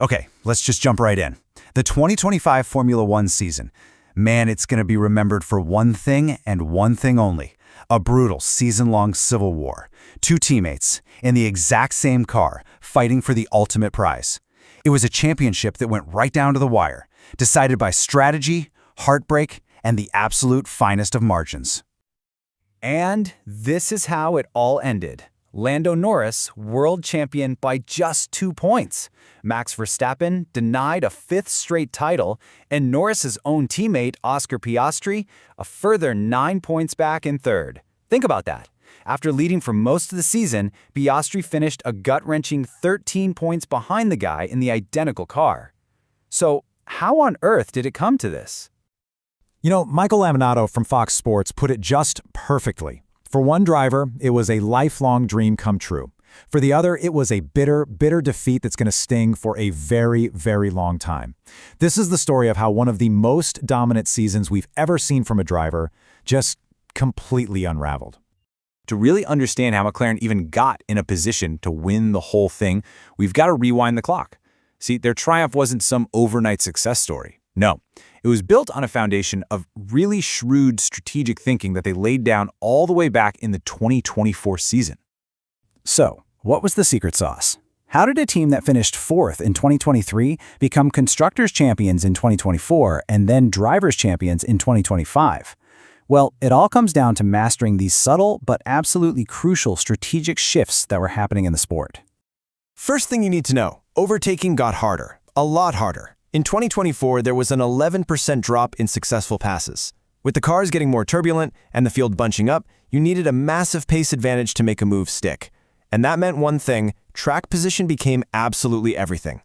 Okay, let's just jump right in. The 2025 Formula One season. Man, it's going to be remembered for one thing and one thing only. A brutal season-long civil war. Two teammates, in the exact same car, fighting for the ultimate prize. It was a championship that went right down to the wire, decided by strategy, heartbreak, and the absolute finest of margins. And this is how it all ended. Lando Norris, world champion by just 2 points. Max Verstappen denied a 5th straight title, and Norris's own teammate, Oscar Piastri, a further 9 points back in 3rd. Think about that. After leading for most of the season, Piastri finished a gut-wrenching 13 points behind the guy in the identical car. So, how on earth did it come to this? You know, Michael Laminato from Fox Sports put it just perfectly. For one driver, it was a lifelong dream come true. For the other, it was a bitter, bitter defeat that's going to sting for a very, very long time. This is the story of how one of the most dominant seasons we've ever seen from a driver just completely unraveled. To really understand how McLaren even got in a position to win the whole thing, we've got to rewind the clock. See, their triumph wasn't some overnight success story. No, it was built on a foundation of really shrewd strategic thinking that they laid down all the way back in the 2024 season. So, what was the secret sauce? How did a team that finished 4th in 2023 become Constructors' Champions in 2024 and then Drivers' Champions in 2025? Well, it all comes down to mastering these subtle but absolutely crucial strategic shifts that were happening in the sport. First thing you need to know, overtaking got harder, a lot harder. In 2024, there was an 11% drop in successful passes. With the cars getting more turbulent and the field bunching up, you needed a massive pace advantage to make a move stick. And that meant one thing: track position became absolutely everything.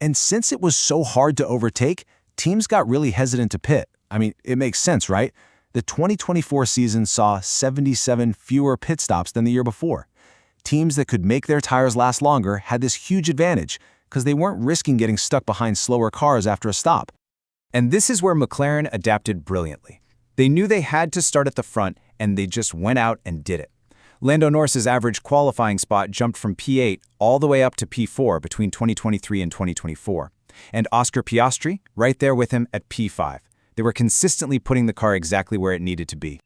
And since it was so hard to overtake, teams got really hesitant to pit. I mean, it makes sense, right? The 2024 season saw 77 fewer pit stops than the year before. Teams that could make their tires last longer had this huge advantage because they weren't risking getting stuck behind slower cars after a stop. And this is where McLaren adapted brilliantly. They knew they had to start at the front, and they just went out and did it. Lando Norris's average qualifying spot jumped from P8 all the way up to P4 between 2023 and 2024. And Oscar Piastri, right there with him at P5. They were consistently putting the car exactly where it needed to be.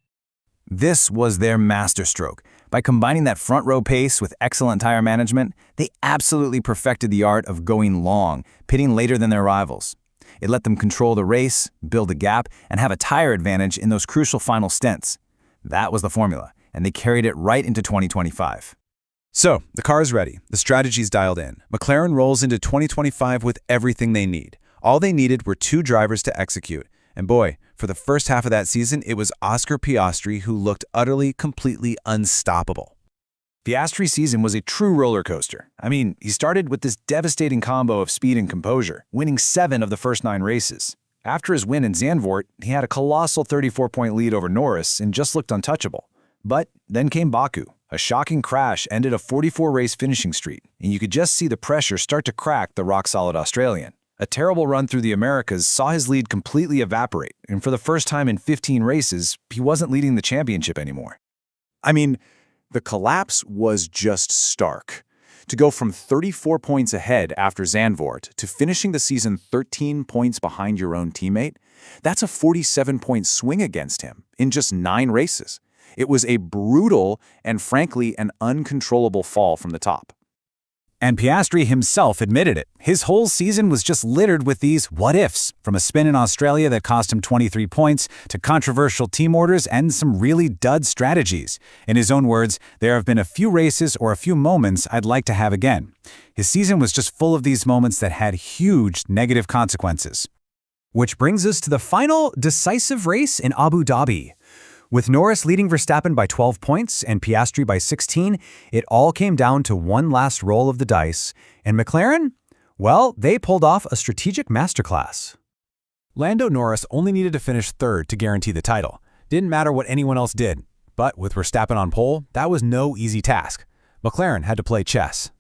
This was their masterstroke. By combining that front row pace with excellent tire management, they absolutely perfected the art of going long, pitting later than their rivals. It let them control the race, build a gap, and have a tire advantage in those crucial final stints. That was the formula, and they carried it right into 2025. So, the car is ready. The strategy's dialed in. McLaren rolls into 2025 with everything they need. All they needed were 2 drivers to execute. And boy, for the first half of that season, it was Oscar Piastri who looked utterly, completely unstoppable. Piastri's season was a true roller coaster. I mean, he started with this devastating combo of speed and composure, winning 7 of the first 9 races. After his win in Zandvoort, he had a colossal 34-point lead over Norris and just looked untouchable. But then came Baku. A shocking crash ended a 44-race finishing streak, and you could just see the pressure start to crack the rock-solid Australian. A terrible run through the Americas saw his lead completely evaporate, and for the first time in 15 races, he wasn't leading the championship anymore. I mean, the collapse was just stark. To go from 34 points ahead after Zandvoort to finishing the season 13 points behind your own teammate, that's a 47-point swing against him in just 9 races. It was a brutal and, frankly, an uncontrollable fall from the top. And Piastri himself admitted it. His whole season was just littered with these what-ifs, from a spin in Australia that cost him 23 points to controversial team orders and some really dud strategies. In his own words, there have been a few races or a few moments I'd like to have again. His season was just full of these moments that had huge negative consequences. Which brings us to the final decisive race in Abu Dhabi. With Norris leading Verstappen by 12 points and Piastri by 16, it all came down to one last roll of the dice. And McLaren? Well, they pulled off a strategic masterclass. Lando Norris only needed to finish 3rd to guarantee the title. Didn't matter what anyone else did. But with Verstappen on pole, that was no easy task. McLaren had to play chess.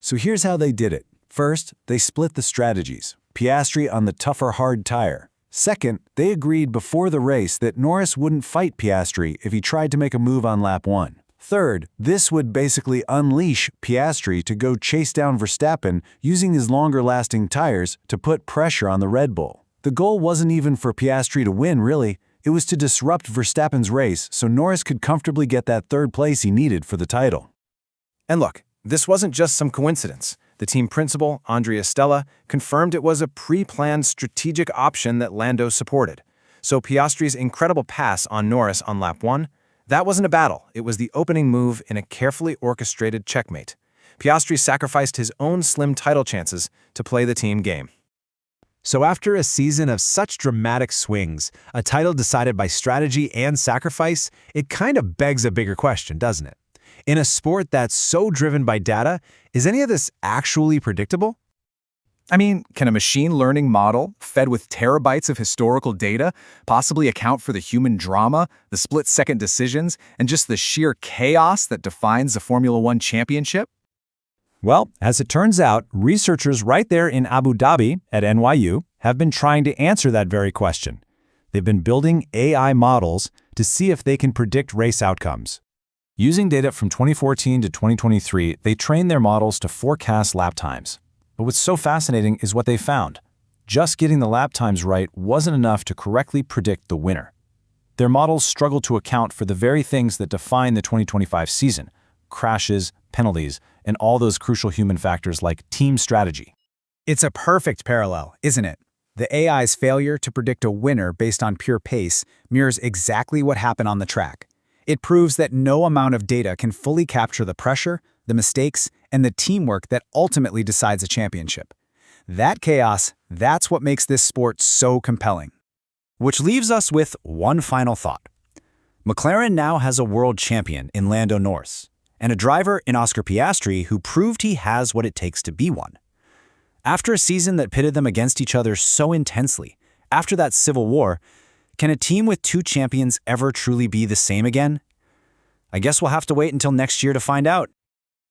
So here's how they did it. First, they split the strategies. Piastri on the tougher hard tire. Second, they agreed before the race that Norris wouldn't fight Piastri if he tried to make a move on lap 1. Third, this would basically unleash Piastri to go chase down Verstappen using his longer-lasting tires to put pressure on the Red Bull. The goal wasn't even for Piastri to win, really. It was to disrupt Verstappen's race so Norris could comfortably get that third place he needed for the title. And look, this wasn't just some coincidence. The team principal, Andrea Stella, confirmed it was a pre-planned strategic option that Lando supported. So Piastri's incredible pass on Norris on lap 1, that wasn't a battle. It was the opening move in a carefully orchestrated checkmate. Piastri sacrificed his own slim title chances to play the team game. So after a season of such dramatic swings, a title decided by strategy and sacrifice, it kind of begs a bigger question, doesn't it? In a sport that's so driven by data, is any of this actually predictable? I mean, can a machine learning model, fed with terabytes of historical data, possibly account for the human drama, the split-second decisions, and just the sheer chaos that defines the Formula One championship? Well, as it turns out, researchers right there in Abu Dhabi at NYU have been trying to answer that very question. They've been building AI models to see if they can predict race outcomes. Using data from 2014 to 2023, they trained their models to forecast lap times. But what's so fascinating is what they found. Just getting the lap times right wasn't enough to correctly predict the winner. Their models struggled to account for the very things that define the 2025 season: crashes, penalties, and all those crucial human factors like team strategy. It's a perfect parallel, isn't it? The AI's failure to predict a winner based on pure pace mirrors exactly what happened on the track. It proves that no amount of data can fully capture the pressure, the mistakes, and the teamwork that ultimately decides a championship. That chaos, that's what makes this sport so compelling. Which leaves us with one final thought. McLaren now has a world champion in Lando Norris, and a driver in Oscar Piastri who proved he has what it takes to be one. After a season that pitted them against each other so intensely, after that civil war, can a team with two champions ever truly be the same again? I guess we'll have to wait until next year to find out.